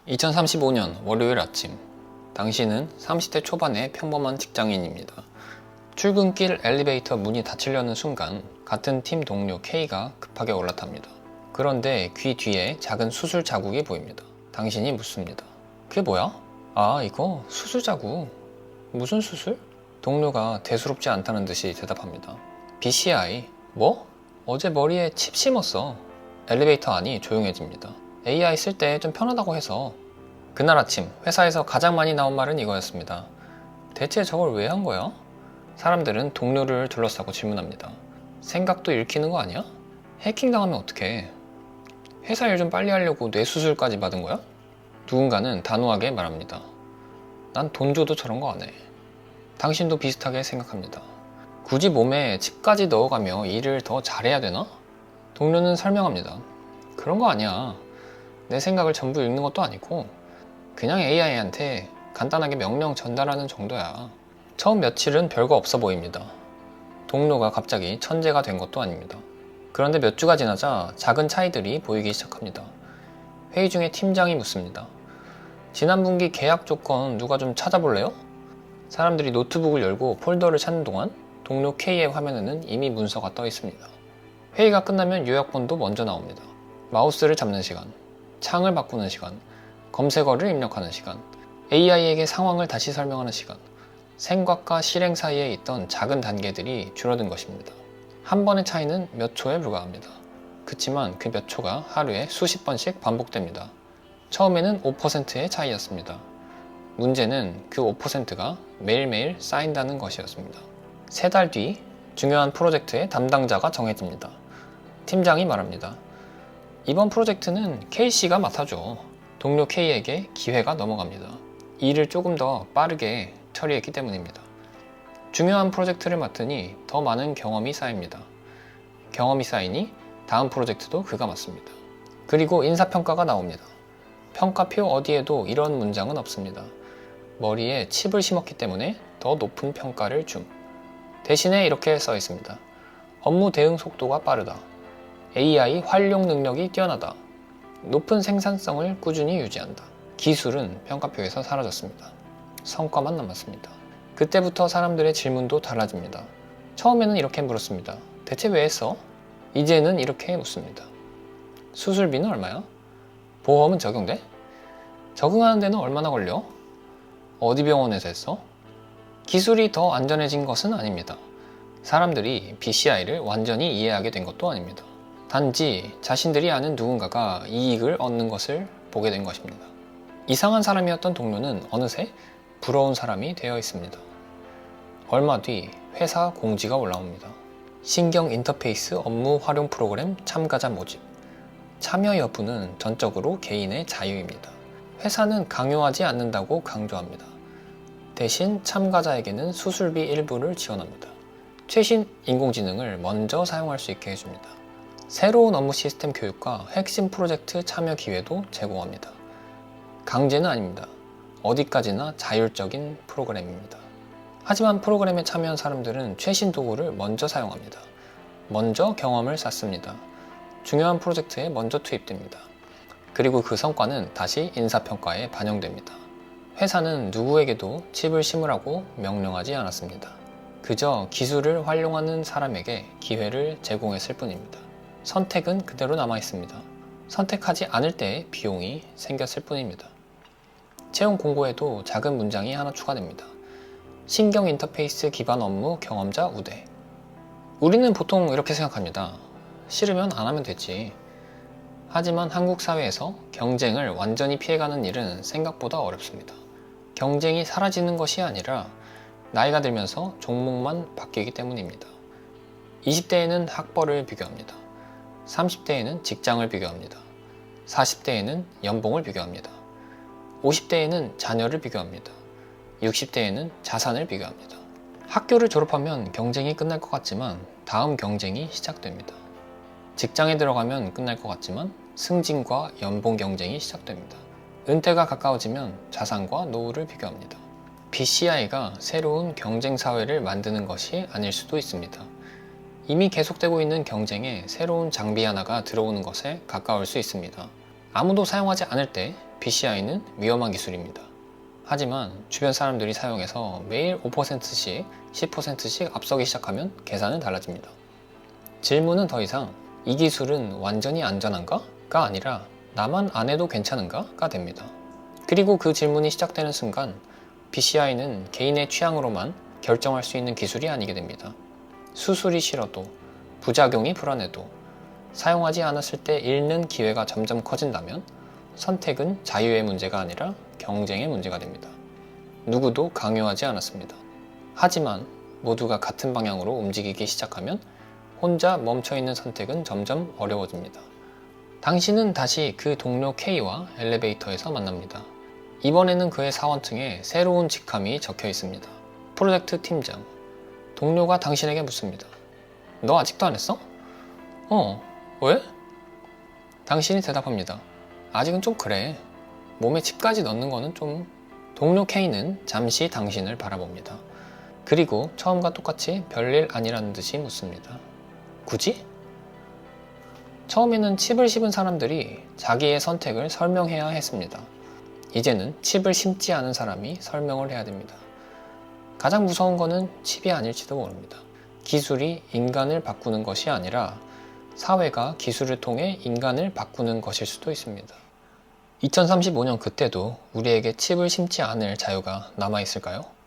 2035년 월요일 아침, 당신은 30대 초반의 평범한 직장인입니다. 출근길 엘리베이터 문이 닫히려는 순간 같은 팀 동료 K가 급하게 올라탑니다. 그런데 귀 뒤에 작은 수술 자국이 보입니다. 당신이 묻습니다. 그게 뭐야? 아, 이거 수술 자국. 무슨 수술? 동료가 대수롭지 않다는 듯이 대답합니다. BCI. 뭐? 어제 머리에 칩 심었어. 엘리베이터 안이 조용해집니다. AI 쓸 때 좀 편하다고 해서. 그날 아침 회사에서 가장 많이 나온 말은 이거였습니다. 대체 저걸 왜 한 거야? 사람들은 동료를 둘러싸고 질문합니다. 생각도 읽히는 거 아니야? 해킹당하면 어떡해? 회사 일 좀 빨리 하려고 뇌수술까지 받은 거야? 누군가는 단호하게 말합니다. 난 돈 줘도 저런 거 안 해. 당신도 비슷하게 생각합니다. 굳이 몸에 칩까지 넣어가며 일을 더 잘해야 되나? 동료는 설명합니다. 그런 거 아니야. 내 생각을 전부 읽는 것도 아니고 그냥 AI한테 간단하게 명령 전달하는 정도야. 처음 며칠은 별거 없어 보입니다. 동료가 갑자기 천재가 된 것도 아닙니다. 그런데 몇 주가 지나자 작은 차이들이 보이기 시작합니다. 회의 중에 팀장이 묻습니다. 지난 분기 계약 조건 누가 좀 찾아볼래요? 사람들이 노트북을 열고 폴더를 찾는 동안 동료 K의 화면에는 이미 문서가 떠 있습니다. 회의가 끝나면 요약본도 먼저 나옵니다. 마우스를 잡는 시간, 창을 바꾸는 시간, 검색어를 입력하는 시간, AI에게 상황을 다시 설명하는 시간, 생각과 실행 사이에 있던 작은 단계들이 줄어든 것입니다. 한 번의 차이는 몇 초에 불과합니다. 그치만 그 몇 초가 하루에 수십 번씩 반복됩니다. 처음에는 5%의 차이였습니다. 문제는 그 5%가 매일매일 쌓인다는 것이었습니다. 3달 뒤 중요한 프로젝트의 담당자가 정해집니다. 팀장이 말합니다. 이번 프로젝트는 K씨가 맡아줘. 동료 K에게 기회가 넘어갑니다. 일을 조금 더 빠르게 처리했기 때문입니다. 중요한 프로젝트를 맡으니 더 많은 경험이 쌓입니다. 경험이 쌓이니 다음 프로젝트도 그가 맡습니다. 그리고 인사평가가 나옵니다. 평가표 어디에도 이런 문장은 없습니다. 머리에 칩을 심었기 때문에 더 높은 평가를 줌. 대신에 이렇게 써 있습니다. 업무 대응 속도가 빠르다. AI 활용 능력이 뛰어나다. 높은 생산성을 꾸준히 유지한다. 기술은 평가표에서 사라졌습니다. 성과만 남았습니다. 그때부터 사람들의 질문도 달라집니다. 처음에는 이렇게 물었습니다. 대체 왜 했어? 이제는 이렇게 묻습니다. 수술비는 얼마야? 보험은 적용돼? 적응하는 데는 얼마나 걸려? 어디 병원에서 했어? 기술이 더 안전해진 것은 아닙니다. 사람들이 BCI를 완전히 이해하게 된 것도 아닙니다. 단지 자신들이 아는 누군가가 이익을 얻는 것을 보게 된 것입니다. 이상한 사람이었던 동료는 어느새 부러운 사람이 되어 있습니다. 얼마 뒤 회사 공지가 올라옵니다. 신경 인터페이스 업무 활용 프로그램 참가자 모집. 참여 여부는 전적으로 개인의 자유입니다. 회사는 강요하지 않는다고 강조합니다. 대신 참가자에게는 수술비 일부를 지원합니다. 최신 인공지능을 먼저 사용할 수 있게 해줍니다. 새로운 업무 시스템 교육과 핵심 프로젝트 참여 기회도 제공합니다. 강제는 아닙니다. 어디까지나 자율적인 프로그램입니다. 하지만 프로그램에 참여한 사람들은 최신 도구를 먼저 사용합니다. 먼저 경험을 쌓습니다. 중요한 프로젝트에 먼저 투입됩니다. 그리고 그 성과는 다시 인사평가에 반영됩니다. 회사는 누구에게도 칩을 심으라고 명령하지 않았습니다. 그저 기술을 활용하는 사람에게 기회를 제공했을 뿐입니다. 선택은 그대로 남아 있습니다. 선택하지 않을 때의 비용이 생겼을 뿐입니다. 채용 공고에도 작은 문장이 하나 추가됩니다. 신경 인터페이스 기반 업무 경험자 우대. 우리는 보통 이렇게 생각합니다. 싫으면 안 하면 되지. 하지만 한국 사회에서 경쟁을 완전히 피해가는 일은 생각보다 어렵습니다. 경쟁이 사라지는 것이 아니라 나이가 들면서 종목만 바뀌기 때문입니다. 20대에는 학벌을 비교합니다. 30대에는 직장을 비교합니다. 40대에는 연봉을 비교합니다. 50대에는 자녀를 비교합니다. 60대에는 자산을 비교합니다. 학교를 졸업하면 경쟁이 끝날 것 같지만 다음 경쟁이 시작됩니다. 직장에 들어가면 끝날 것 같지만 승진과 연봉 경쟁이 시작됩니다. 은퇴가 가까워지면 자산과 노후를 비교합니다. BCI가 새로운 경쟁 사회를 만드는 것이 아닐 수도 있습니다. 이미 계속되고 있는 경쟁에 새로운 장비 하나가 들어오는 것에 가까울 수 있습니다. 아무도 사용하지 않을 때 BCI는 위험한 기술입니다. 하지만 주변 사람들이 사용해서 매일 5%씩, 10%씩 앞서기 시작하면 계산은 달라집니다. 질문은 더 이상 이 기술은 완전히 안전한가? 가 아니라 나만 안 해도 괜찮은가? 가 됩니다. 그리고 그 질문이 시작되는 순간 BCI는 개인의 취향으로만 결정할 수 있는 기술이 아니게 됩니다. 수술이 싫어도, 부작용이 불안해도, 사용하지 않았을 때 잃는 기회가 점점 커진다면 선택은 자유의 문제가 아니라 경쟁의 문제가 됩니다. 누구도 강요하지 않았습니다. 하지만 모두가 같은 방향으로 움직이기 시작하면 혼자 멈춰있는 선택은 점점 어려워집니다. 당신은 다시 그 동료 K와 엘리베이터에서 만납니다. 이번에는 그의 사원증에 새로운 직함이 적혀 있습니다. 프로젝트 팀장. 동료가 당신에게 묻습니다. 너 아직도 안 했어? 왜? 당신이 대답합니다. 아직은 좀 그래. 몸에 칩까지 넣는 거는 좀... 동료 K는 잠시 당신을 바라봅니다. 그리고 처음과 똑같이 별일 아니라는 듯이 묻습니다. 굳이? 처음에는 칩을 씹은 사람들이 자기의 선택을 설명해야 했습니다. 이제는 칩을 심지 않은 사람이 설명을 해야 됩니다. 가장 무서운 거는 칩이 아닐지도 모릅니다. 기술이 인간을 바꾸는 것이 아니라 사회가 기술을 통해 인간을 바꾸는 것일 수도 있습니다. 2035년 그때도 우리에게 칩을 심지 않을 자유가 남아있을까요?